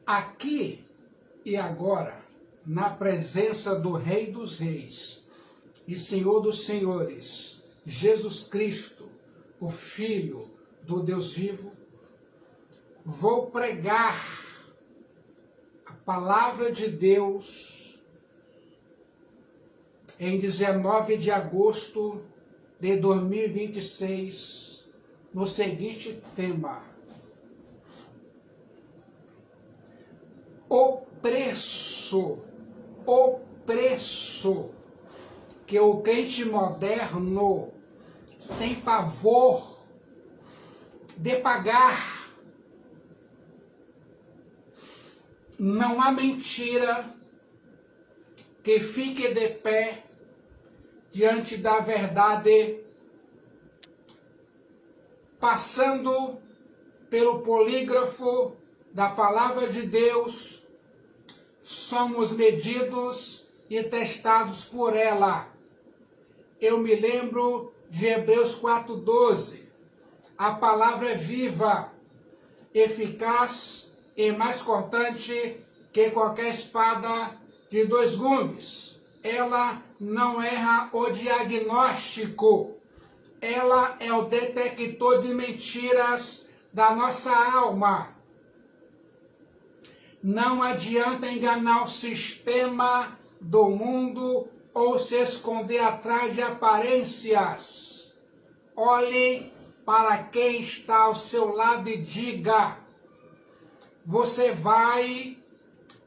aqui e agora, na presença do Rei dos Reis e Senhor dos Senhores, Jesus Cristo, o Filho do Deus vivo, vou pregar a palavra de Deus em 19 de agosto de 2026, no seguinte tema: o preço que o crente moderno tem pavor de pagar. Não há mentira que fique de pé diante da verdade, passando pelo polígrafo da palavra de Deus. Somos medidos e testados por ela. Eu me lembro de Hebreus 4:12. A palavra é viva, eficaz e mais cortante que qualquer espada de 2 gumes. Ela não erra o diagnóstico. Ela é o detector de mentiras da nossa alma. Não adianta enganar o sistema do mundo ou se esconder atrás de aparências. Olhe para quem está ao seu lado e diga: você vai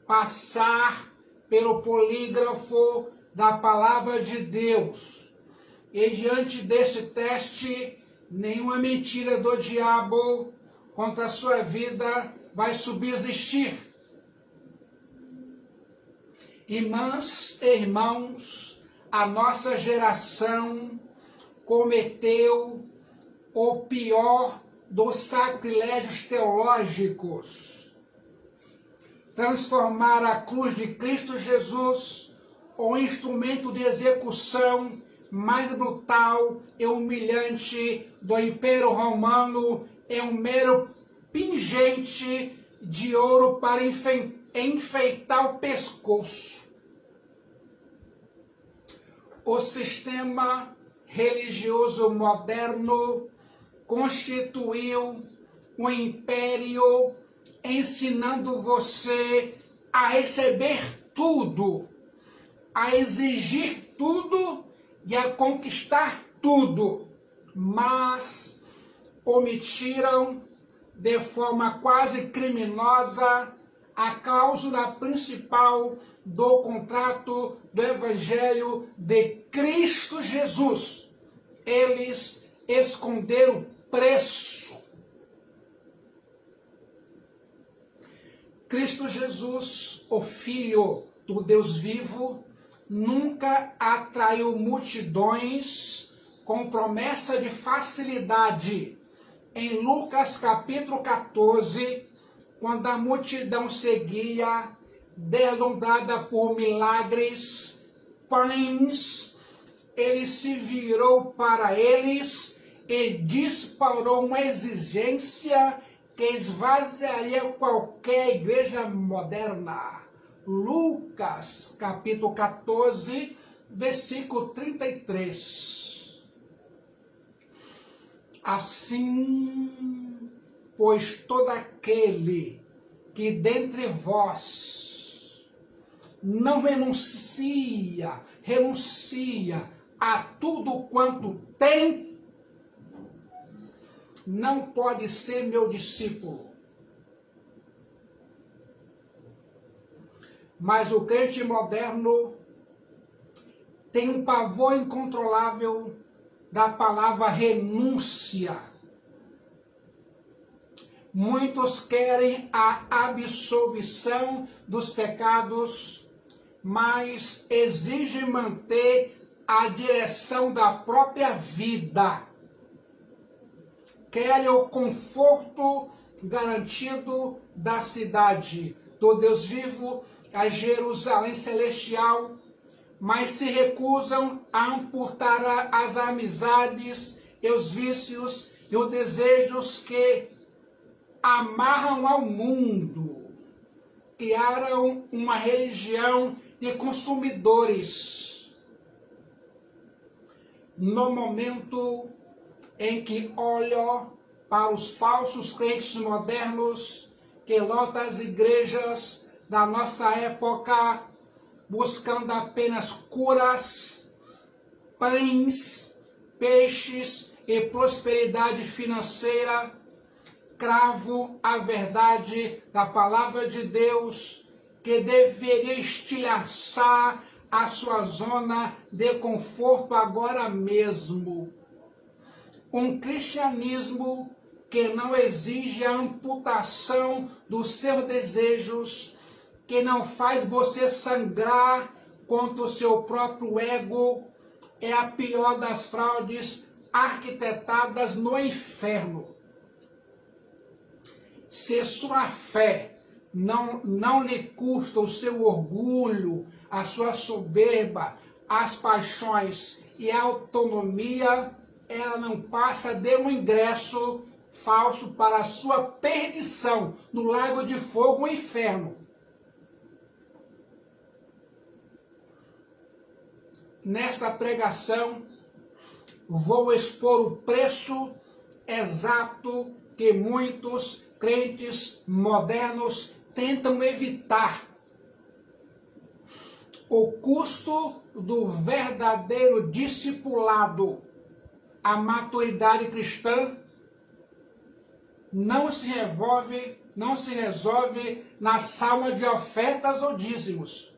passar pelo polígrafo da palavra de Deus. E diante desse teste, nenhuma mentira do diabo contra a sua vida vai subsistir. Irmãs e irmãos, a nossa geração cometeu o pior dos sacrilégios teológicos: transformar a cruz de Cristo Jesus, o instrumento de execução mais brutal e humilhante do Império Romano, em um mero pingente de ouro para enfeitar o pescoço. O sistema religioso moderno constituiu um império ensinando você a receber tudo, a exigir tudo e a conquistar tudo, mas omitiram de forma quase criminosa a cláusula principal do contrato do Evangelho de Cristo Jesus. Eles esconderam o preço. Cristo Jesus, o Filho do Deus vivo, nunca atraiu multidões com promessa de facilidade. Em Lucas capítulo 14, quando a multidão seguia, deslumbrada por milagres, pães, ele se virou para eles e disparou uma exigência que esvaziaria qualquer igreja moderna. Lucas capítulo 14, versículo 33. Assim, pois todo aquele que dentre vós não renuncia a tudo quanto tem, não pode ser meu discípulo. Mas o crente moderno tem um pavor incontrolável da palavra renúncia. Muitos querem a absolvição dos pecados, mas exigem manter a direção da própria vida. Querem o conforto garantido da cidade do Deus vivo, a Jerusalém celestial, mas se recusam a amputar as amizades e os vícios e os desejos que amarram ao mundo. criaram uma religião de consumidores. No momento em que olho para os falsos crentes modernos que lotam as igrejas da nossa época, buscando apenas curas, pães, peixes e prosperidade financeira, cravo a verdade da palavra de Deus, que deveria estilhaçar a sua zona de conforto agora mesmo. Um cristianismo que não exige a amputação dos seus desejos, que não faz você sangrar contra o seu próprio ego, é a pior das fraudes arquitetadas no inferno. Se sua fé não lhe custa o seu orgulho, a sua soberba, as paixões e a autonomia, ela não passa de um ingresso falso para a sua perdição no lago de fogo, o inferno. Nesta pregação, vou expor o preço exato que muitos crentes modernos tentam evitar. O custo do verdadeiro discipulado. A maturidade cristã não se resolve na salva de ofertas ou dízimos.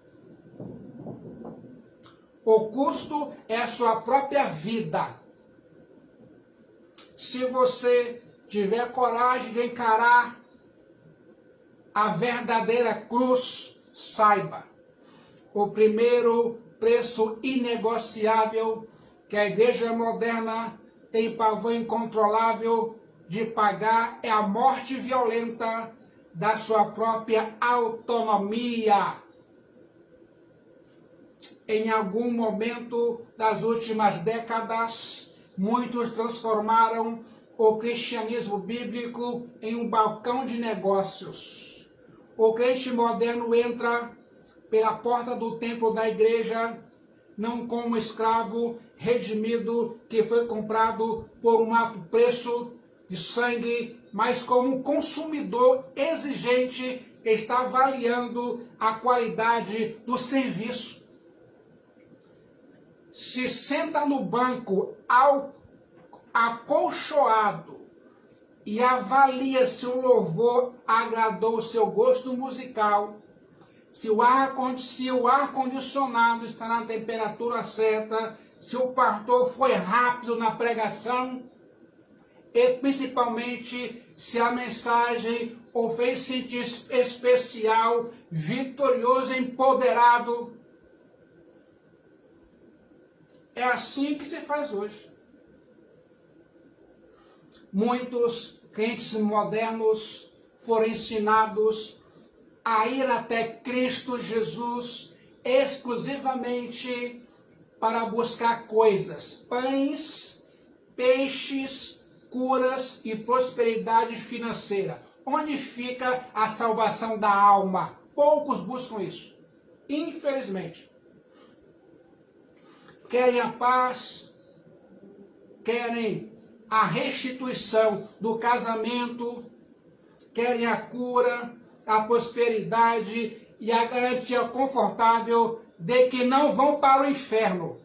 O custo é a sua própria vida. Se você tiver coragem de encarar a verdadeira cruz, saiba, o primeiro preço inegociável que a igreja moderna tem pavor incontrolável de pagar é a morte violenta da sua própria autonomia. Em algum momento das últimas décadas, muitos transformaram o cristianismo bíblico em um balcão de negócios. O crente moderno entra pela porta do templo da igreja, não como escravo redimido que foi comprado por um alto preço de sangue, mas como um consumidor exigente que está avaliando a qualidade do serviço. Se senta no banco acolchoado e avalia se o louvor agradou o seu gosto musical, se o ar-condicionado está na temperatura certa, se o pastor foi rápido na pregação e principalmente se a mensagem o fez sentir especial, vitorioso, empoderado. É assim que se faz hoje. Muitos crentes modernos foram ensinados a ir até Cristo Jesus exclusivamente para buscar coisas, pães, peixes, curas e prosperidade financeira. Onde fica a salvação da alma? Poucos buscam isso, infelizmente. Querem a paz, querem a restituição do casamento, querem a cura, a prosperidade e a garantia confortável de que não vão para o inferno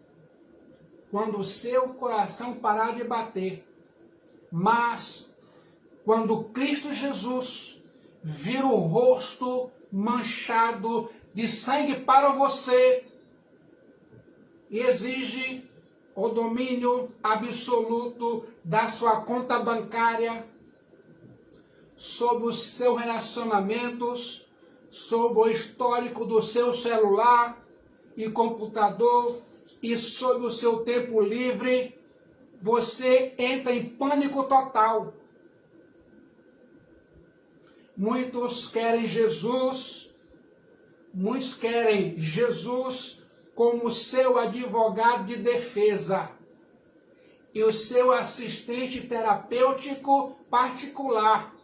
quando o seu coração parar de bater. Mas quando Cristo Jesus vira o rosto manchado de sangue para você e exige o domínio absoluto da sua conta bancária, sobre os seus relacionamentos, sobre o histórico do seu celular e computador e sobre o seu tempo livre, você entra em pânico total. Muitos querem Jesus como seu advogado de defesa e o seu assistente terapêutico particular,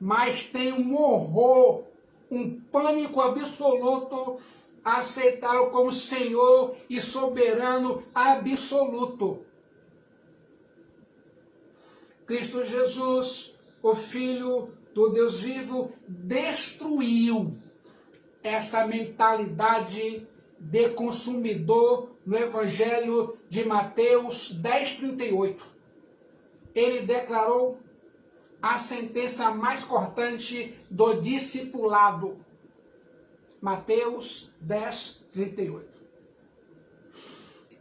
mas tem um horror um pânico absoluto a aceitá-lo como Senhor e soberano absoluto. Cristo Jesus, o Filho do Deus vivo, destruiu essa mentalidade de consumidor no Evangelho de Mateus 10:38. Ele declarou a sentença mais cortante do discipulado. Mateus 10:38.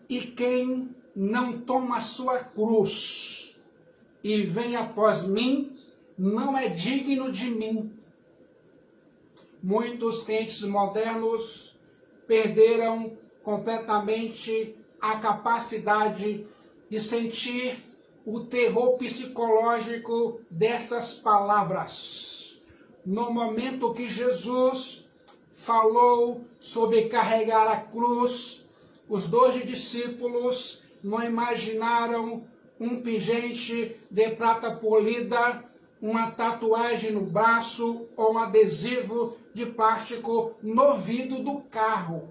E quem não toma sua cruz e vem após mim, não é digno de mim. Muitos crentes modernos perderam completamente a capacidade de sentir o terror psicológico destas palavras. No momento que Jesus falou sobre carregar a cruz, os 12 discípulos não imaginaram um pingente de prata polida, uma tatuagem no braço ou um adesivo de plástico no vidro do carro.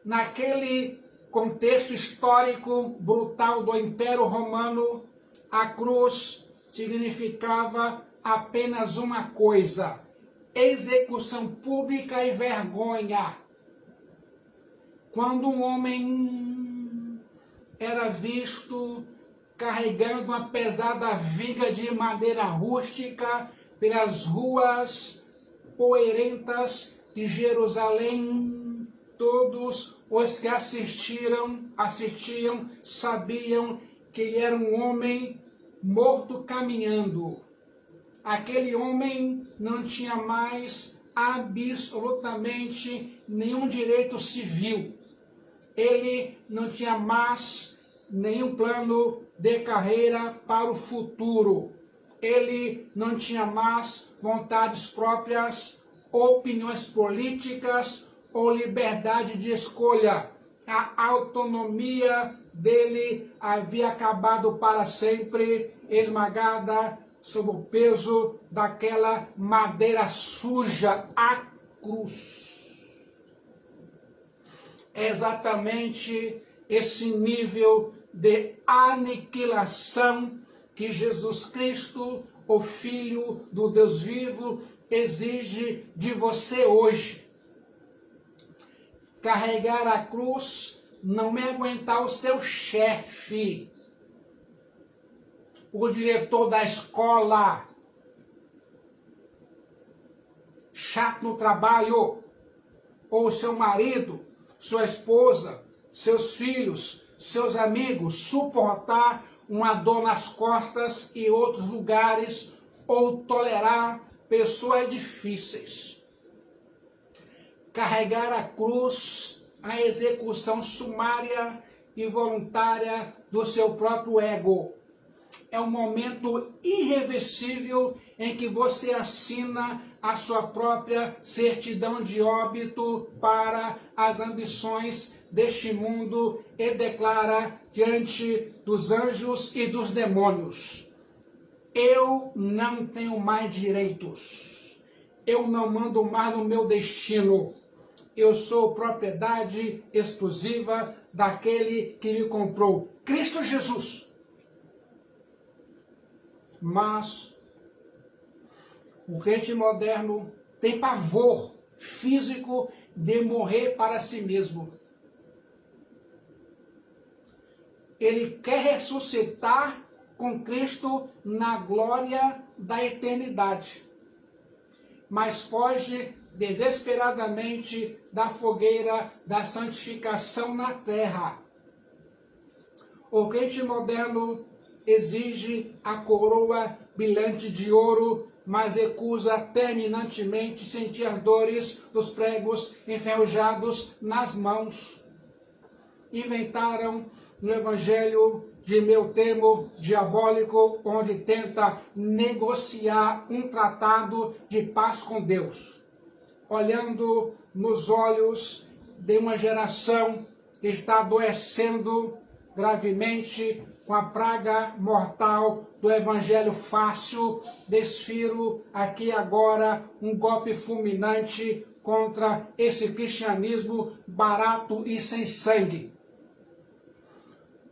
Naquele contexto histórico brutal do Império Romano, a cruz significava apenas uma coisa: execução pública e vergonha. Quando um homem era visto carregando uma pesada viga de madeira rústica pelas ruas poeirentas de Jerusalém, todos os que assistiam sabiam que ele era um homem morto caminhando. Aquele homem não tinha mais absolutamente nenhum direito civil. Ele não tinha mais nenhum plano de carreira para o futuro. Ele não tinha mais vontades próprias, opiniões políticas ou liberdade de escolha. A autonomia dele havia acabado para sempre, esmagada sob o peso daquela madeira suja, a cruz. É exatamente esse nível de aniquilação que Jesus Cristo, o Filho do Deus vivo, exige de você hoje. Carregar a cruz não é aguentar o seu chefe, o diretor da escola, chato no trabalho, ou seu marido, sua esposa, seus filhos, seus amigos, suportar uma dor nas costas e outros lugares, ou tolerar pessoas difíceis. Carregar a cruz, a execução sumária e voluntária do seu próprio ego. É um momento irreversível em que você assina a sua própria certidão de óbito para as ambições deste mundo e declara diante dos anjos e dos demônios: eu não tenho mais direitos, eu não mando mais no meu destino, eu sou propriedade exclusiva daquele que me comprou, Cristo Jesus. Mas o crente moderno tem pavor físico de morrer para si mesmo. Ele quer ressuscitar com Cristo na glória da eternidade, mas foge desesperadamente da fogueira da santificação na terra. O crente moderno exige a coroa brilhante de ouro, mas recusa terminantemente sentir as dores dos pregos enferrujados nas mãos. Inventaram no evangelho de meu termo diabólico, onde tenta negociar um tratado de paz com Deus, olhando nos olhos de uma geração que está adoecendo gravemente com a praga mortal do evangelho fácil, desfiro aqui agora um golpe fulminante contra esse cristianismo barato e sem sangue.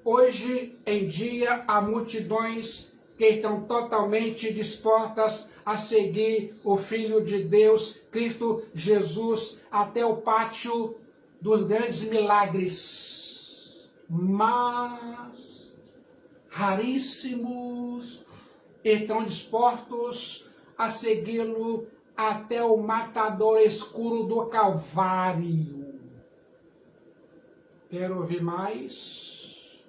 Hoje em dia há multidões que estão totalmente dispostas a seguir o Filho de Deus, Cristo Jesus, até o pátio dos grandes milagres. Mas raríssimos estão dispostos a segui-lo até o matador escuro do Calvário. Quer ouvir mais?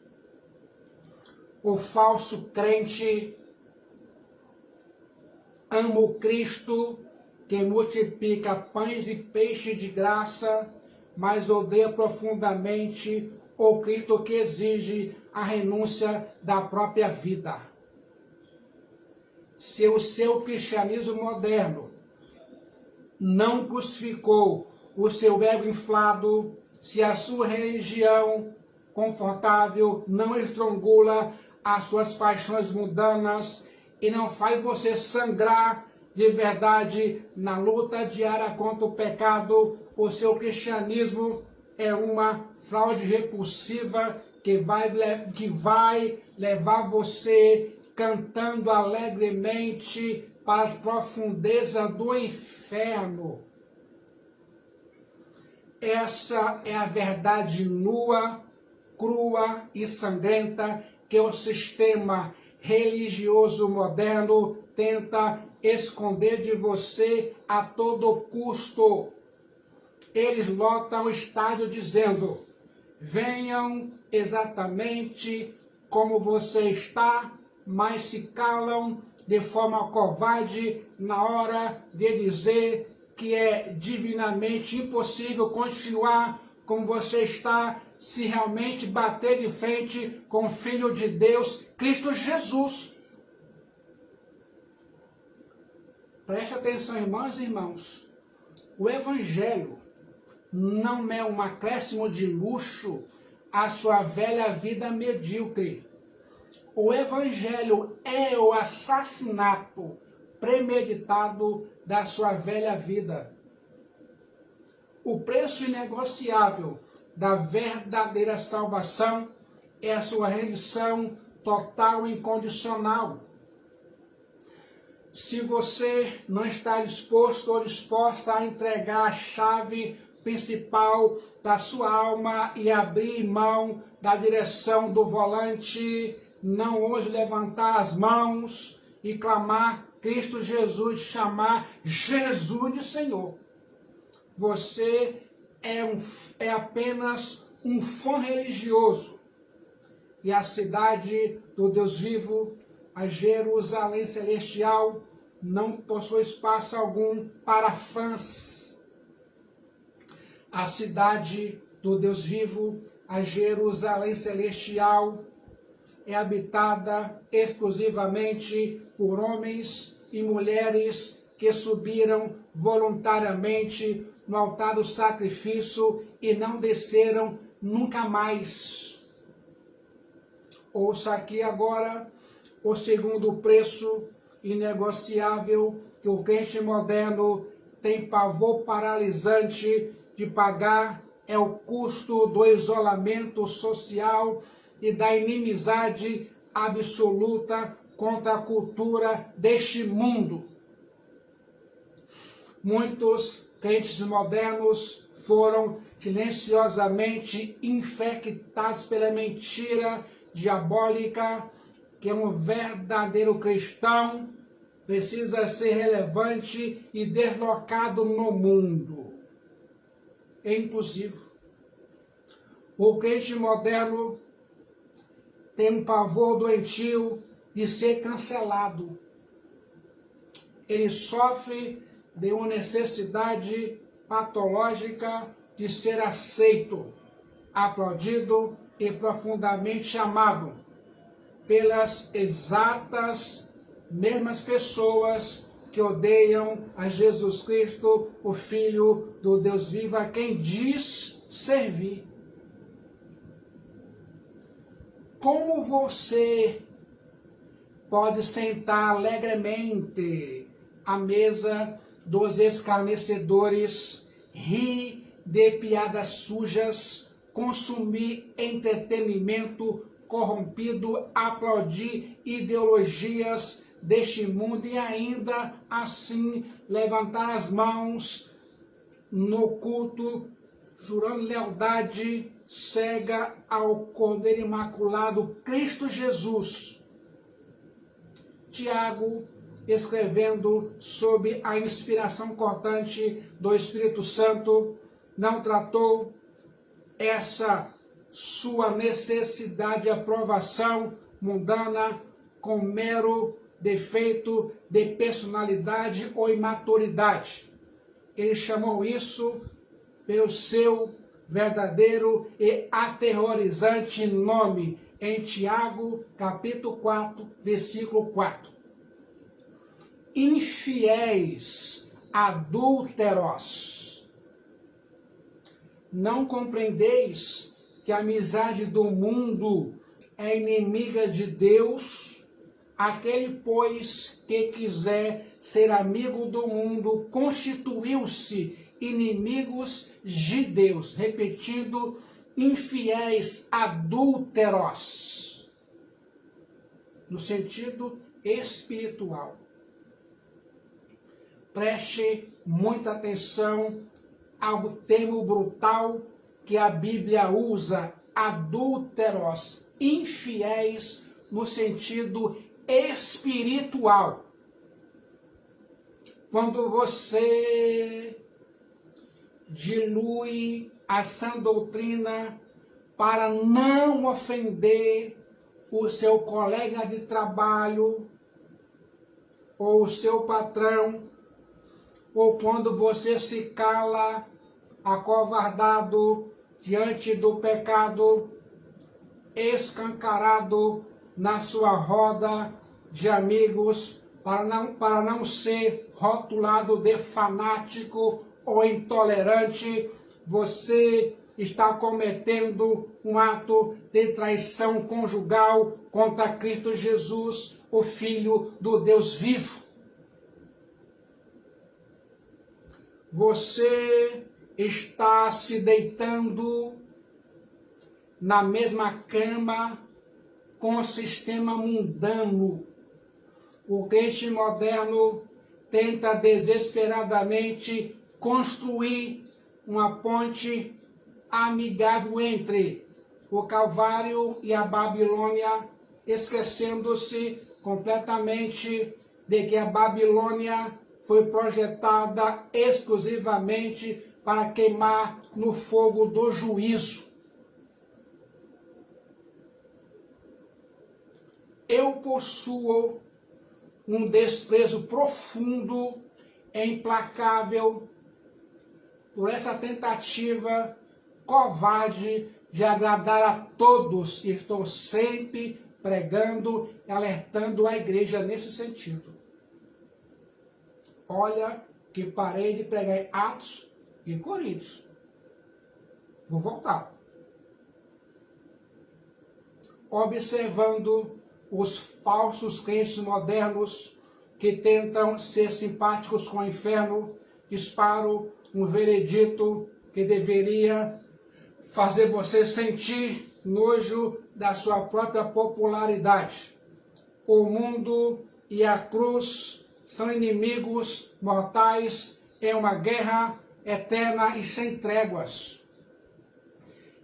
O falso crente ama o Cristo que multiplica pães e peixes de graça, mas odeia profundamente o Cristo que exige a renúncia da própria vida. Se o seu cristianismo moderno não crucificou o seu ego inflado, se a sua religião confortável não estrangula as suas paixões mundanas e não faz você sangrar de verdade na luta diária contra o pecado, o seu cristianismo é uma fraude repulsiva que vai levar você cantando alegremente para as profundezas do inferno. Essa é a verdade nua, crua e sangrenta que o sistema religioso moderno tenta esconder de você a todo custo. Eles lotam o estádio dizendo: venham exatamente como você está, mas se calam de forma covarde na hora de dizer que é divinamente impossível continuar como você está, se realmente bater de frente com o Filho de Deus, Cristo Jesus. Preste atenção, irmãs e irmãos. O Evangelho não é um acréscimo de luxo à sua velha vida medíocre. O Evangelho é o assassinato premeditado da sua velha vida. O preço inegociável da verdadeira salvação é a sua rendição total e incondicional. Se você não está disposto ou disposta a entregar a chave principal da sua alma e abrir mão da direção do volante, não ouse levantar as mãos e clamar Cristo Jesus, chamar Jesus de Senhor. Você é apenas um fã religioso. E a cidade do Deus vivo, a Jerusalém celestial, não possui espaço algum para fãs. A cidade do Deus vivo, a Jerusalém celestial, é habitada exclusivamente por homens e mulheres que subiram voluntariamente no altar do sacrifício e não desceram nunca mais. Ouça aqui agora o segundo preço inegociável que o crente moderno tem pavor paralisante de pagar, é o custo do isolamento social e da inimizade absoluta contra a cultura deste mundo. Muitos crentes modernos foram silenciosamente infectados pela mentira diabólica que um verdadeiro cristão precisa ser relevante e deslocado no mundo. É inclusivo. O crente moderno tem um pavor doentio de ser cancelado. Ele sofre de uma necessidade patológica de ser aceito, aplaudido e profundamente amado pelas exatas mesmas pessoas que odeiam a Jesus Cristo, o Filho do Deus vivo, a quem diz servir. como você pode sentar alegremente à mesa dos escarnecedores, rir de piadas sujas, consumir entretenimento corrompido, aplaudir ideologias deste mundo e ainda assim levantar as mãos no culto, jurando lealdade cega ao Cordeiro Imaculado, Cristo Jesus. Tiago, escrevendo sob a inspiração cortante do Espírito Santo, não tratou essa sua necessidade de aprovação mundana com mero defeito de personalidade ou imaturidade. Ele chamou isso pelo seu verdadeiro e aterrorizante nome, em Tiago, capítulo 4, versículo 4. Infiéis, adúlteros, não compreendeis que a amizade do mundo é inimiga de Deus? Aquele, pois, que quiser ser amigo do mundo, constituiu-se inimigos de Deus. Repetindo, infiéis, adúlteros, no sentido espiritual. Preste muita atenção ao termo brutal que a Bíblia usa, adúlteros, infiéis, no sentido espiritual. Quando você dilui a sã doutrina para não ofender o seu colega de trabalho ou o seu patrão, ou quando você se cala acovardado diante do pecado escancarado na sua roda de amigos, para não ser rotulado de fanático ou intolerante, você está cometendo um ato de traição conjugal contra Cristo Jesus, o Filho do Deus vivo. Você está se deitando na mesma cama com o sistema mundano. O crente moderno tenta desesperadamente construir uma ponte amigável entre o Calvário e a Babilônia, esquecendo-se completamente de que a Babilônia foi projetada exclusivamente para queimar no fogo do juízo. Eu possuo um desprezo profundo e implacável por essa tentativa covarde de agradar a todos. Estou sempre pregando e alertando a igreja nesse sentido. Olha que parei de pregar em Atos e Coríntios. Vou voltar. Observando os falsos crentes modernos que tentam ser simpáticos com o inferno, disparo um veredito que deveria fazer você sentir nojo da sua própria popularidade. O mundo e a cruz são inimigos mortais em uma guerra eterna e sem tréguas.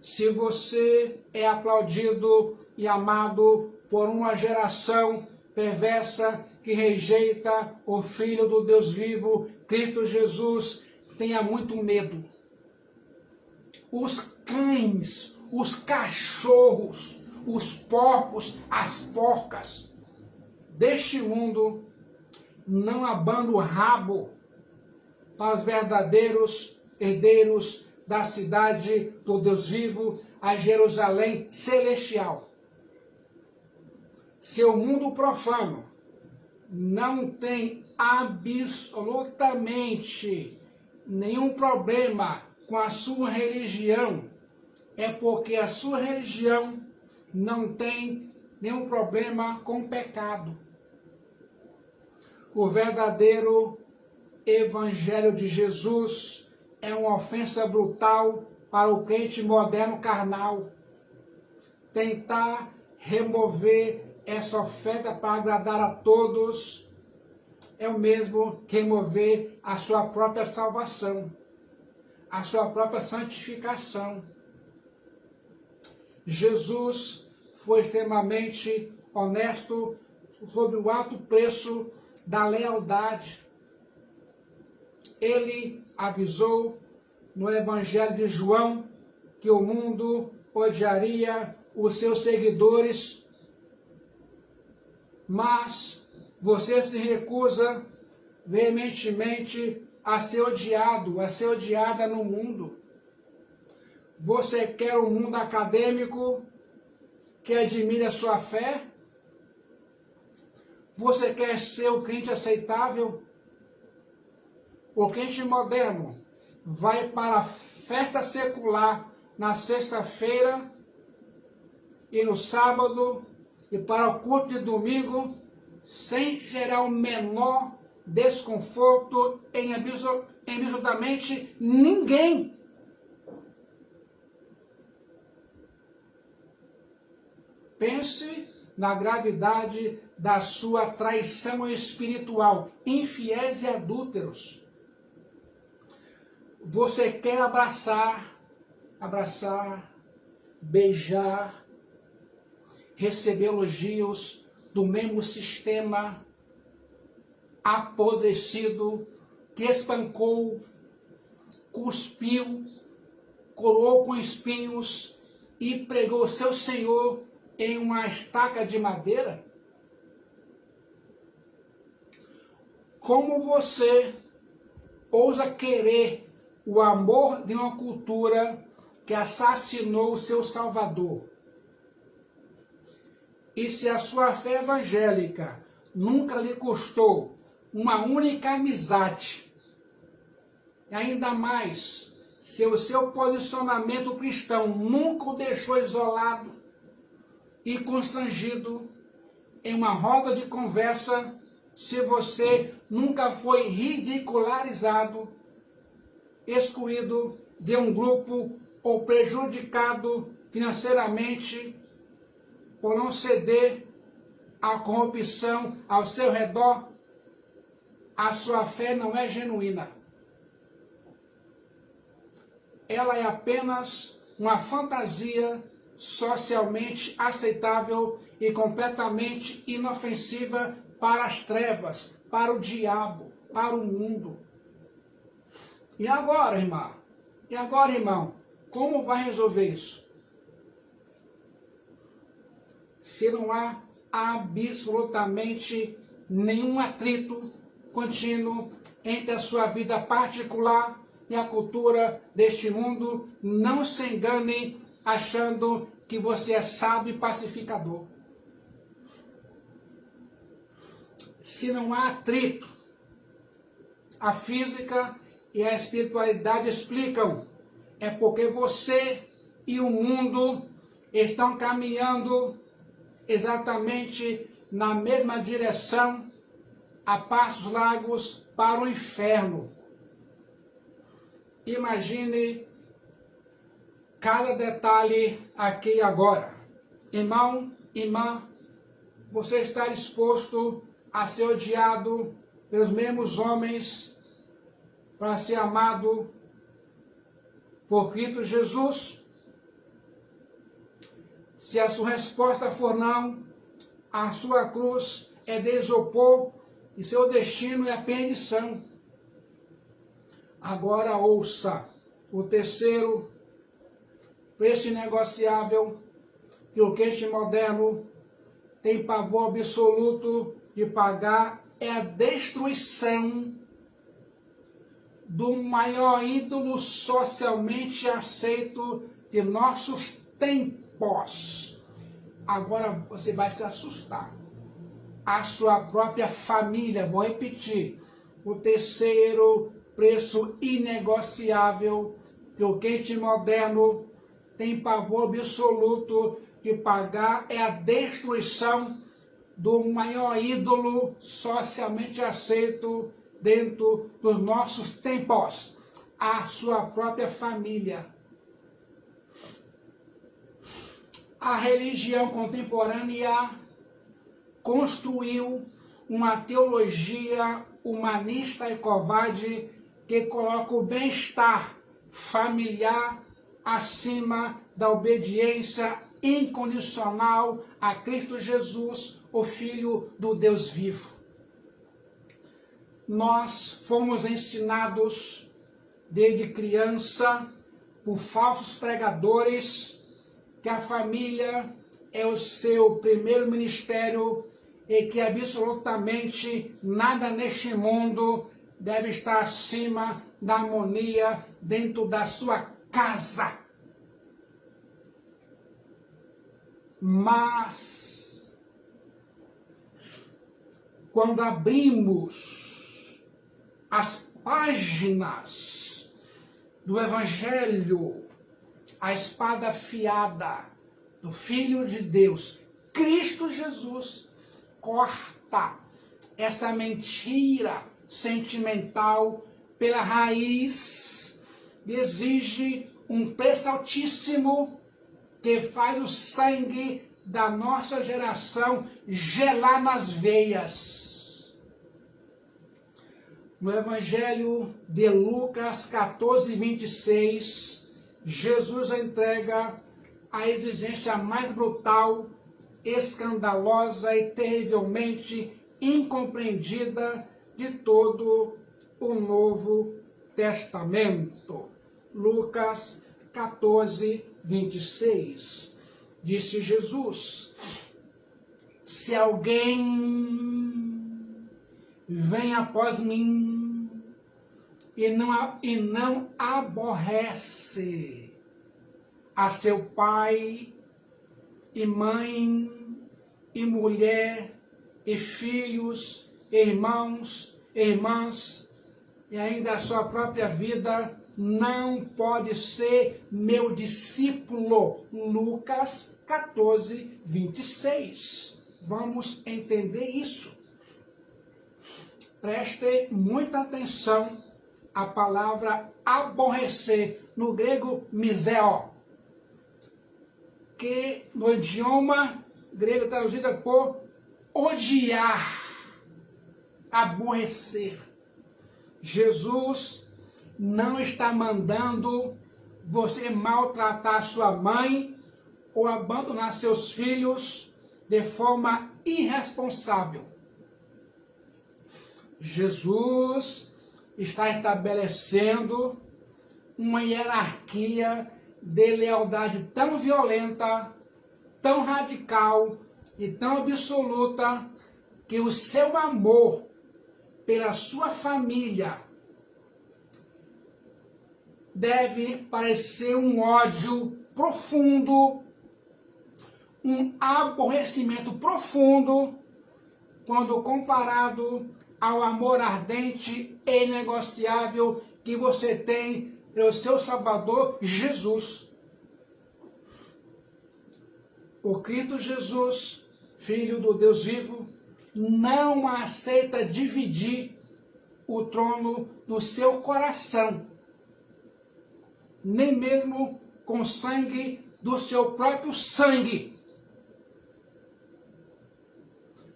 Se você é aplaudido e amado por uma geração perversa que rejeita o Filho do Deus vivo, Cristo Jesus, tenha muito medo. Os cães, os cachorros, os porcos, as porcas deste mundo não abanam o rabo para os verdadeiros herdeiros da cidade do Deus vivo, a Jerusalém celestial. Seu mundo profano não tem absolutamente nenhum problema com a sua religião, é porque a sua religião não tem nenhum problema com o pecado. O verdadeiro Evangelho de Jesus é uma ofensa brutal para o crente moderno carnal. Tentar remover essa oferta para agradar a todos é o mesmo que remover a sua própria salvação, a sua própria santificação. Jesus foi extremamente honesto sobre o alto preço da lealdade. Ele avisou no Evangelho de João que o mundo odiaria os seus seguidores, mas você se recusa veementemente a ser odiado, a ser odiada no mundo. Você quer um mundo acadêmico que admire a sua fé? Você quer ser o crente aceitável? O crente moderno vai para a festa secular na sexta-feira e no sábado e para o culto de domingo sem gerar o menor desconforto em absolutamente ninguém. Pense na gravidade da sua traição espiritual, infiéis e adúlteros. Você quer abraçar, beijar, receber elogios do mesmo sistema apodrecido que espancou, cuspiu, coroou com espinhos e pregou seu Senhor em uma estaca de madeira? Como você ousa querer o amor de uma cultura que assassinou o seu Salvador? E se a sua fé evangélica nunca lhe custou uma única amizade, ainda mais se o seu posicionamento cristão nunca o deixou isolado e constrangido em uma roda de conversa, se você nunca foi ridicularizado, excluído de um grupo ou prejudicado financeiramente por não ceder à corrupção ao seu redor, a sua fé não é genuína. Ela é apenas uma fantasia socialmente aceitável e completamente inofensiva para as trevas, para o diabo, para o mundo. E agora, irmã? E agora, irmão? Como vai resolver isso? Se não há absolutamente nenhum atrito contínuo entre a sua vida particular e a cultura deste mundo, não se engane achando que você é sábio e pacificador. Se não há atrito, a física e a espiritualidade explicam, é porque você e o mundo estão caminhando exatamente na mesma direção, a passos largos para o inferno. Imagine cada detalhe aqui e agora. Irmão, irmã, você está disposto a ser odiado pelos mesmos homens para ser amado por Cristo Jesus? Se a sua resposta for não, a sua cruz é de isopor e seu destino é a perdição. Agora ouça o terceiro preço inegociável que o crente moderno tem pavor absoluto de pagar, é a destruição do maior ídolo socialmente aceito de nossos tempos. Agora você vai se assustar. A sua própria família, vou repetir, o terceiro preço inegociável que o crente moderno tem pavor absoluto que pagar é a destruição do maior ídolo socialmente aceito dentro dos nossos tempos, a sua própria família. A religião contemporânea construiu uma teologia humanista e covarde que coloca o bem-estar familiar acima da obediência incondicional a Cristo Jesus, o Filho do Deus vivo. Nós fomos ensinados desde criança por falsos pregadores que a família é o seu primeiro ministério e que absolutamente nada neste mundo deve estar acima da harmonia dentro da sua casa. Mas, quando abrimos as páginas do Evangelho, a espada afiada do Filho de Deus, Cristo Jesus, corta essa mentira sentimental pela raiz e exige um preço altíssimo que faz o sangue da nossa geração gelar nas veias. No Evangelho de Lucas 14, 26, Jesus entrega a exigência mais brutal, escandalosa e terrivelmente incompreendida de todo o Novo Testamento. Lucas 14, 26. Disse Jesus: se alguém vem após mim e não aborrece a seu pai e mãe e mulher e filhos, irmãos, irmãs e ainda a sua própria vida, não pode ser meu discípulo. Lucas 14, 26. Vamos entender isso. Preste muita atenção à palavra aborrecer, no grego miseo, que no idioma grego traduzida por odiar, aborrecer. Jesus não está mandando você maltratar sua mãe ou abandonar seus filhos de forma irresponsável. Jesus está estabelecendo uma hierarquia de lealdade tão violenta, tão radical e tão absoluta que o seu amor pela sua família deve parecer um ódio profundo, um aborrecimento profundo, quando comparado ao amor ardente e inegociável que você tem pelo seu Salvador Jesus. O Cristo Jesus, Filho do Deus vivo, não aceita dividir o trono do seu coração, nem mesmo com sangue do seu próprio sangue.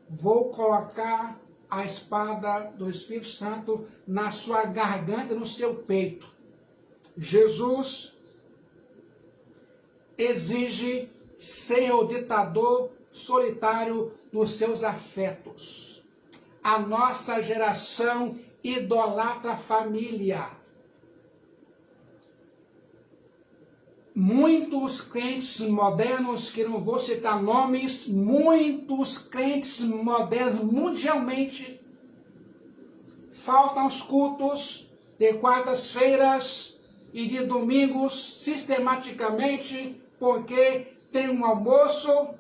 Vou colocar a espada do Espírito Santo na sua garganta, no seu peito. Jesus exige ser o ditador solitário dos seus afetos. A nossa geração idolatra a família. Muitos crentes modernos, que não vou citar nomes, muitos crentes modernos mundialmente faltam aos cultos de quartas-feiras e de domingos sistematicamente porque tem um almoço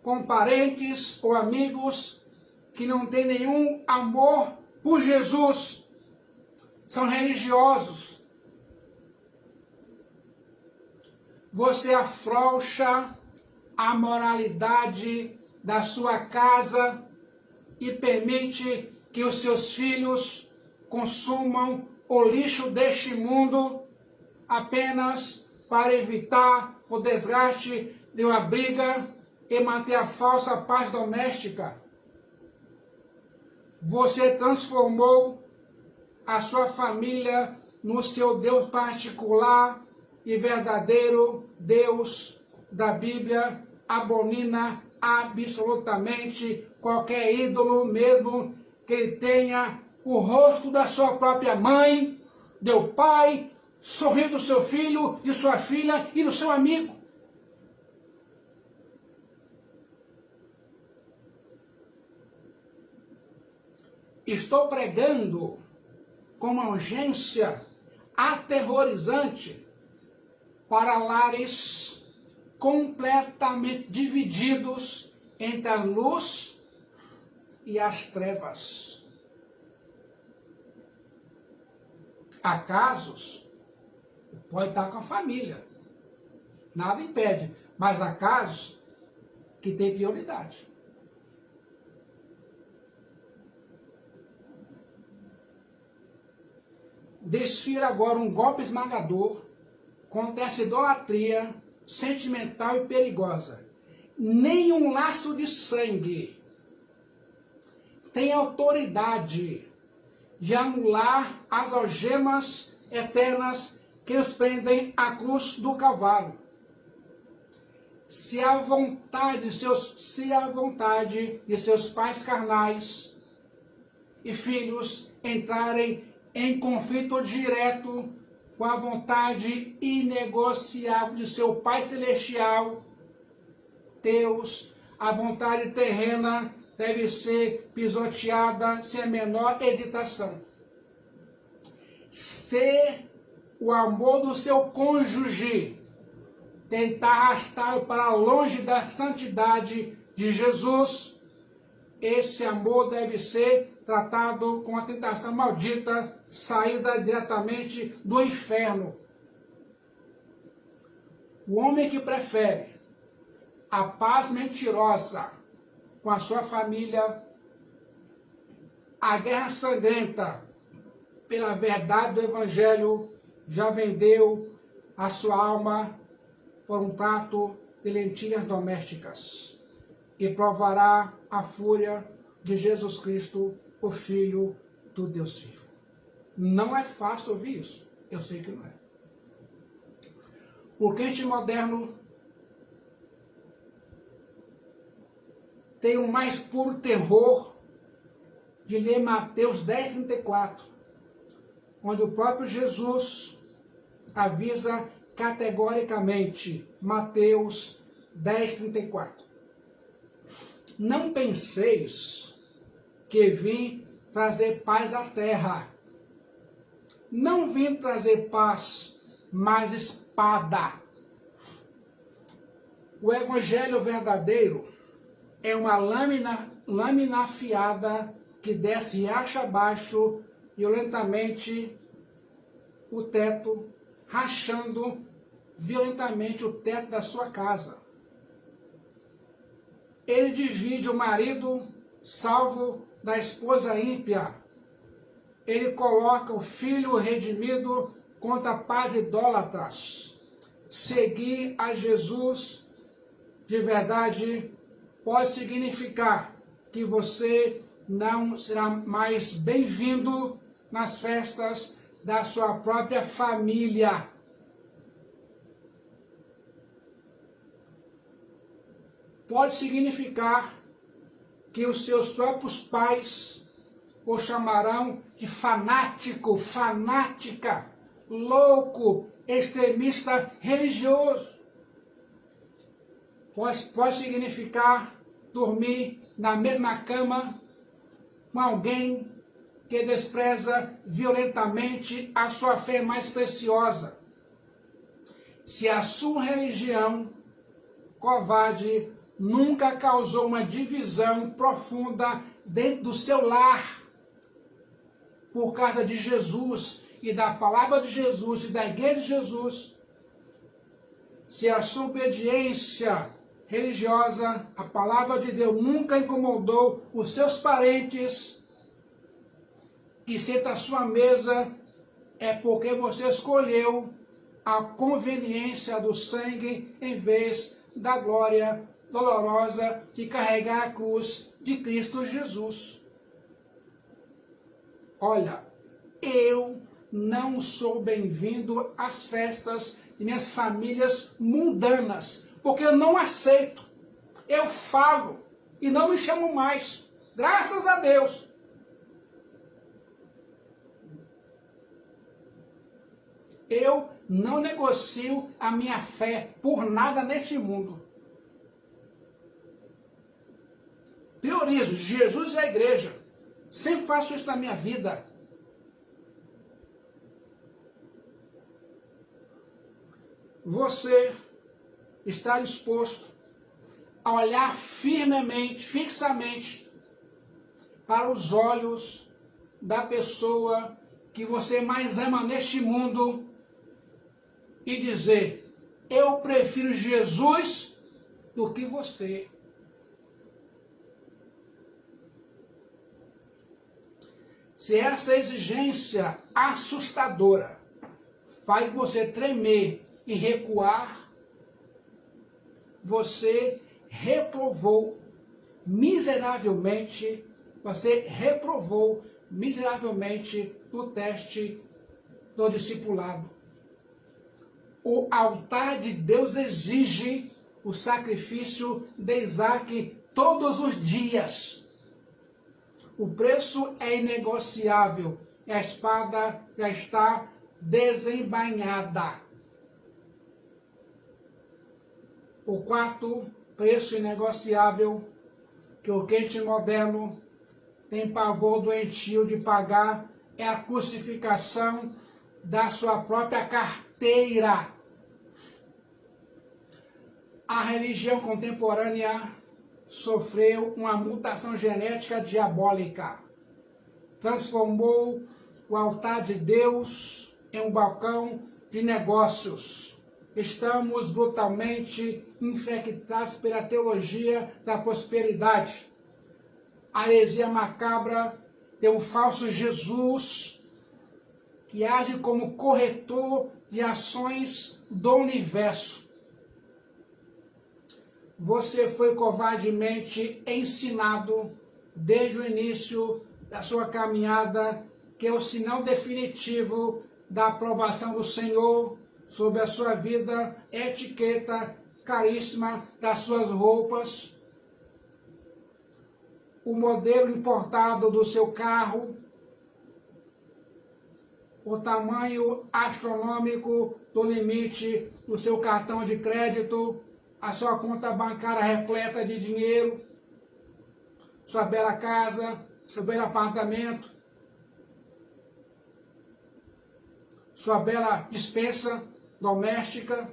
com parentes ou amigos que não tem nenhum amor por Jesus, são religiosos. Você afrouxa a moralidade da sua casa e permite que os seus filhos consumam o lixo deste mundo apenas para evitar o desgaste de uma briga e manter a falsa paz doméstica. Você transformou a sua família no seu Deus particular e verdadeiro Deus da Bíblia. Abomina absolutamente qualquer ídolo, mesmo que tenha o rosto da sua própria mãe, do pai, sorrindo do seu filho, de sua filha e do seu amigo. Estou pregando com uma urgência aterrorizante para lares completamente divididos entre a luz e as trevas. Há casos, pode estar com a família, nada impede, mas há casos que tem prioridade. Desfira agora um golpe esmagador contra essa idolatria sentimental e perigosa. Nenhum laço de sangue tem autoridade de anular as algemas eternas que nos prendem à cruz do Calvário. Se a vontade de seus pais carnais e filhos entrarem em conflito direto com a vontade inegociável de seu Pai Celestial, Deus, a vontade terrena deve ser pisoteada sem a menor hesitação. Se o amor do seu cônjuge tentar arrastá-lo para longe da santidade de Jesus, esse amor deve ser tratado com a tentação maldita, saída diretamente do inferno. O homem que prefere a paz mentirosa com a sua família, a guerra sangrenta pela verdade do Evangelho, já vendeu a sua alma por um prato de lentilhas domésticas e provará a fúria de Jesus Cristo, o Filho do Deus vivo. Não é fácil ouvir isso, eu sei que não é. O crente moderno tem o mais puro terror de ler Mateus 10:34, onde o próprio Jesus avisa categoricamente, Mateus 10:34. Não penseis que vim trazer paz à terra. Não vim trazer paz, mas espada. O evangelho verdadeiro é uma lâmina afiada que desce riacho abaixo violentamente o teto, rachando violentamente o teto da sua casa. Ele divide o marido salvo da esposa ímpia. Ele coloca o filho redimido contra pais idólatras. Seguir a Jesus de verdade pode significar que você não será mais bem-vindo nas festas da sua própria família. Pode significar que os seus próprios pais o chamarão de fanático, fanática, louco, extremista religioso. Pode significar dormir na mesma cama com alguém que despreza violentamente a sua fé mais preciosa. Se a sua religião covarde nunca causou uma divisão profunda dentro do seu lar, por causa de Jesus e da palavra de Jesus e da igreja de Jesus, se a sua obediência religiosa, a palavra de Deus nunca incomodou os seus parentes que sentam à sua mesa, é porque você escolheu a conveniência do sangue em vez da glória dolorosa de carregar a cruz de Cristo Jesus. Olha, eu não sou bem-vindo às festas de minhas famílias mundanas, porque eu não aceito. Eu falo e não me chamo mais. Graças a Deus. Eu não negocio a minha fé por nada neste mundo. Priorizo Jesus e a igreja. Sempre faço isso na minha vida. Você está disposto a olhar firmemente, fixamente, para os olhos da pessoa que você mais ama neste mundo e dizer: eu prefiro Jesus do que você. Se essa exigência assustadora faz você tremer e recuar, você reprovou miseravelmente no teste do discipulado. O altar de Deus exige o sacrifício de Isaac todos os dias. O preço é inegociável e a espada já está desembainhada. O quarto preço inegociável que o crente moderno tem pavor doentio de pagar é a crucificação da sua própria carteira. A religião contemporânea sofreu uma mutação genética diabólica. Transformou o altar de Deus em um balcão de negócios. Estamos brutalmente infectados pela teologia da prosperidade. A heresia macabra de um falso Jesus que age como corretor de ações do universo. Você foi covardemente ensinado desde o início da sua caminhada que é o sinal definitivo da aprovação do Senhor sobre a sua vida, etiqueta, carisma das suas roupas, o modelo importado do seu carro, o tamanho astronômico do limite do seu cartão de crédito, a sua conta bancária repleta de dinheiro, sua bela casa, seu belo apartamento, sua bela despensa doméstica.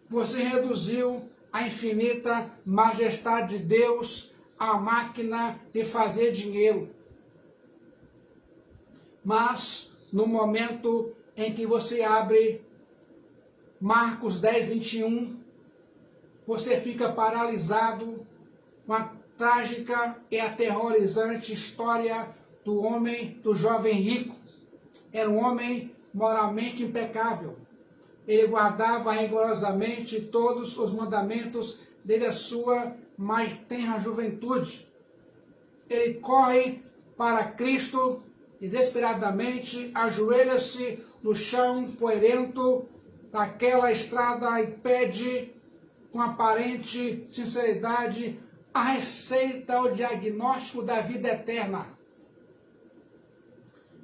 Você reduziu a infinita majestade de Deus à máquina de fazer dinheiro. Mas, no momento em que você abre Marcos 10, 21, você fica paralisado com a trágica e aterrorizante história do jovem rico. Era um homem moralmente impecável. Ele guardava rigorosamente todos os mandamentos desde a sua mais tenra juventude. Ele corre para Cristo e desesperadamente ajoelha-se no chão poeirento daquela estrada e pede com aparente sinceridade a receita, o diagnóstico da vida eterna.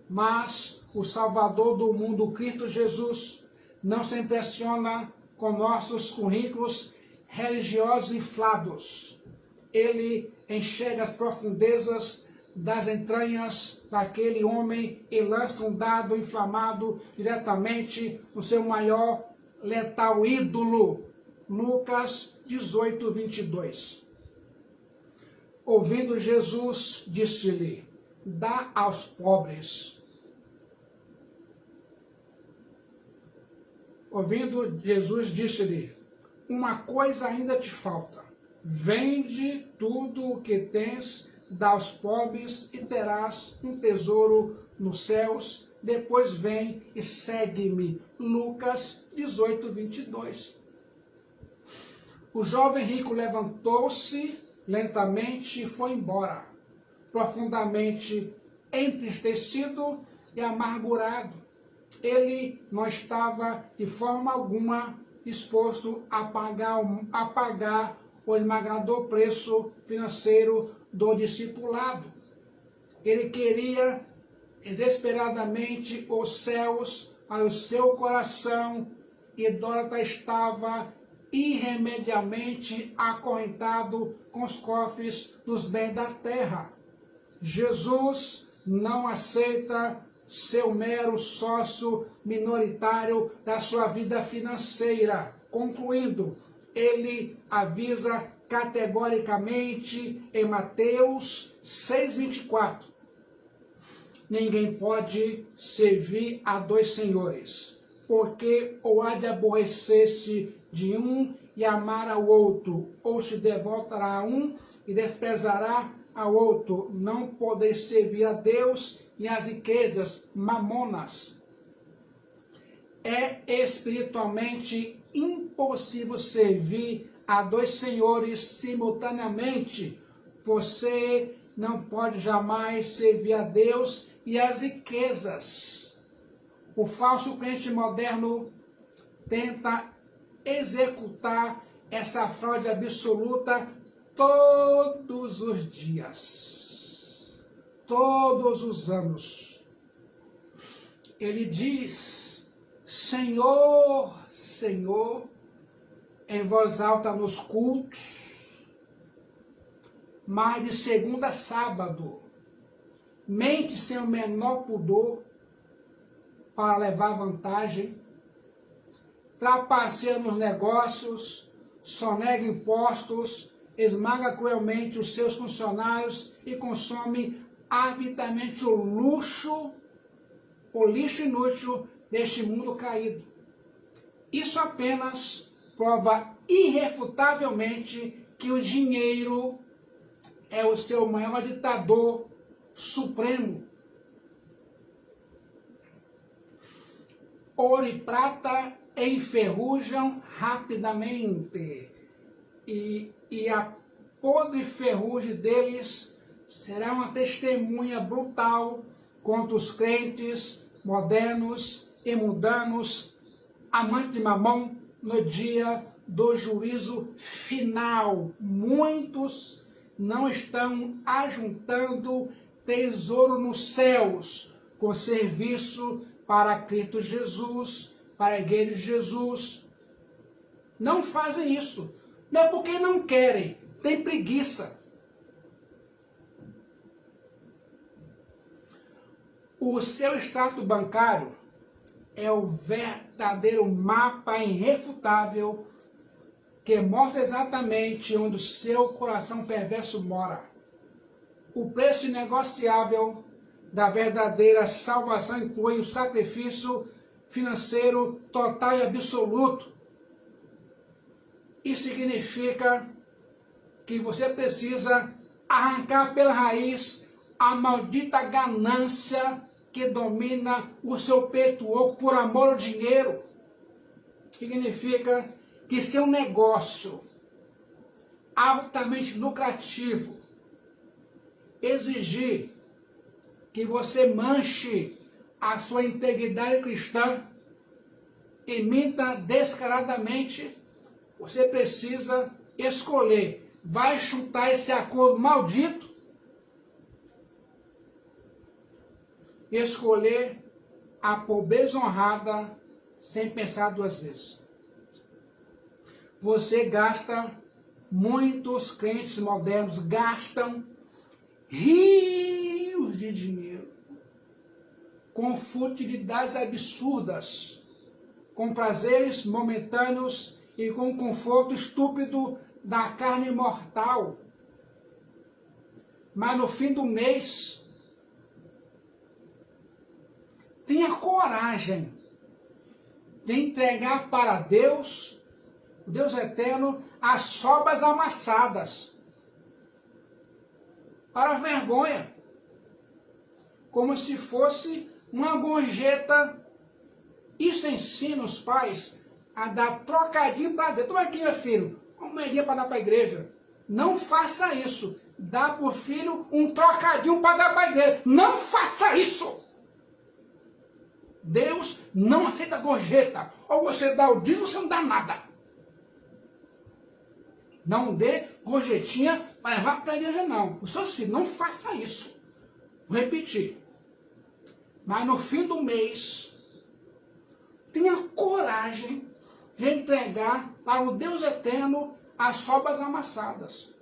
Mas o Salvador do mundo, Cristo Jesus, não se impressiona com nossos currículos religiosos inflados. Ele enxerga as profundezas das entranhas daquele homem e lança um dardo inflamado diretamente no seu maior letal ídolo. Lucas 18, 22. Ouvindo Jesus, disse-lhe: dá aos pobres. Ouvindo Jesus, disse-lhe: uma coisa ainda te falta. Vende tudo o que tens, dá aos pobres e terás um tesouro nos céus. Depois vem e segue-me. Lucas 18, 22. O jovem rico levantou-se lentamente e foi embora, profundamente entristecido e amargurado. Ele não estava de forma alguma disposto a pagar o esmagador preço financeiro do discipulado. Ele queria desesperadamente os céus para o seu coração. Idólatra estava irremediamente acorrentado com os cofres dos bens da terra. Jesus não aceita seu mero sócio minoritário da sua vida financeira. Concluindo, ele avisa categoricamente em Mateus 6,24: ninguém pode servir a dois senhores, porque ou há de aborrecer-se de um e amar ao outro, ou se devotará a um e desprezará ao outro. Não podeis servir a Deus e as riquezas mamonas. É espiritualmente impossível servir a dois senhores simultaneamente. Você não pode jamais servir a Deus e as riquezas. O falso crente moderno tenta executar essa fraude absoluta todos os dias, todos os anos. Ele diz: Senhor, Senhor, em voz alta nos cultos, mas de segunda a sábado, mente sem o menor pudor para levar vantagem, trapaceia nos negócios, sonega impostos, esmaga cruelmente os seus funcionários e consome avidamente o lixo inútil deste mundo caído. Isso apenas prova irrefutavelmente que o dinheiro é o seu maior ditador supremo. Ouro e prata enferrujam rapidamente, e a podre ferrugem deles será uma testemunha brutal contra os crentes modernos e mundanos, amantes de mamão, no dia do juízo final. Muitos não estão ajuntando tesouro nos céus com serviço para Cristo Jesus, para a igreja de Jesus. Não fazem isso. Não é porque não querem, tem preguiça. O seu extrato bancário é o verdadeiro mapa irrefutável que mostra exatamente onde o seu coração perverso mora. O preço inegociável da verdadeira salvação inclui o sacrifício financeiro total e absoluto. Isso significa que você precisa arrancar pela raiz a maldita ganância que domina o seu peito oco por amor ao dinheiro. Significa que seu negócio altamente lucrativo exigir que você manche a sua integridade cristã e minta descaradamente, você precisa escolher: vai chutar esse acordo maldito, escolher a pobreza honrada sem pensar duas vezes. Muitos crentes modernos gastam rios de dinheiro com futilidades absurdas, com prazeres momentâneos e com o conforto estúpido da carne mortal. Mas no fim do mês, tenha coragem de entregar para Deus o Deus eterno, as sobras amassadas, para vergonha, como se fosse uma gorjeta. Isso ensina os pais a dar trocadinho para Deus. Toma aqui, meu filho, uma moedinha para dar para a igreja. Não faça isso. Dá para o filho um trocadinho para dar para a igreja. Não faça isso. Deus não aceita gorjeta. Ou você dá o dízimo ou você não dá nada. Não dê gorjetinha para levar para a igreja, não. Os seus filhos, não faça isso. Vou repetir. Mas no fim do mês, tenha coragem de entregar para o Deus eterno as sobras amassadas.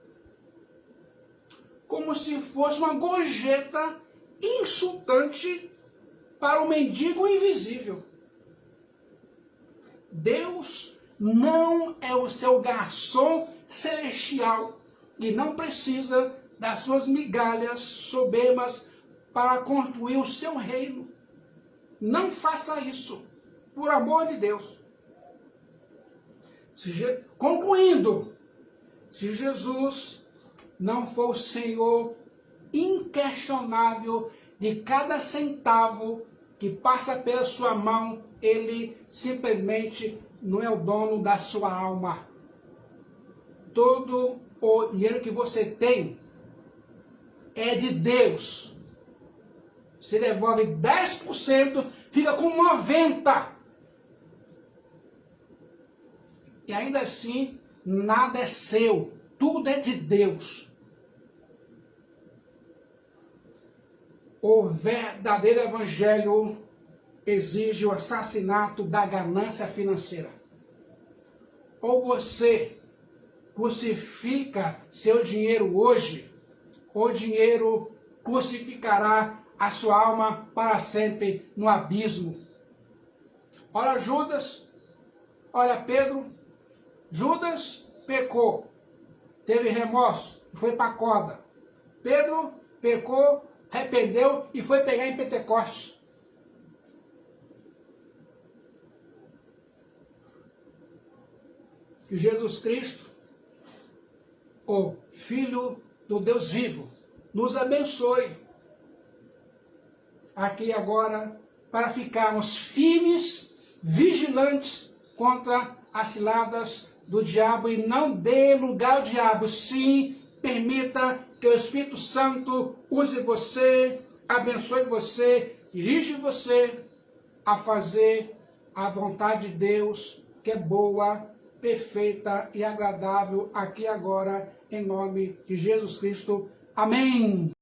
Como se fosse uma gorjeta insultante para o mendigo invisível. Deus não é o seu garçom celestial e não precisa das suas migalhas soberbas para construir o seu reino. Não faça isso, por amor de Deus. Concluindo, se Jesus não for o Senhor inquestionável de cada centavo que passa pela sua mão, ele simplesmente não é o dono da sua alma. Todo o dinheiro que você tem é de Deus. Você devolve 10%, fica com 90%. E ainda assim, nada é seu. Tudo é de Deus. O verdadeiro evangelho exige o assassinato da ganância financeira. Ou você crucifica seu dinheiro hoje, o dinheiro crucificará a sua alma para sempre no abismo. Olha Judas, olha Pedro. Judas pecou, teve remorso e foi para a corda. Pedro pecou, arrependeu e foi pegar em Pentecostes. Que Jesus Cristo, o Filho do Deus vivo, nos abençoe aqui e agora para ficarmos firmes, vigilantes contra as ciladas do diabo e não dê lugar ao diabo. Sim, permita que o Espírito Santo use você, abençoe você, dirige você a fazer a vontade de Deus, que é boa, perfeita e agradável aqui e agora, em nome de Jesus Cristo. Amém.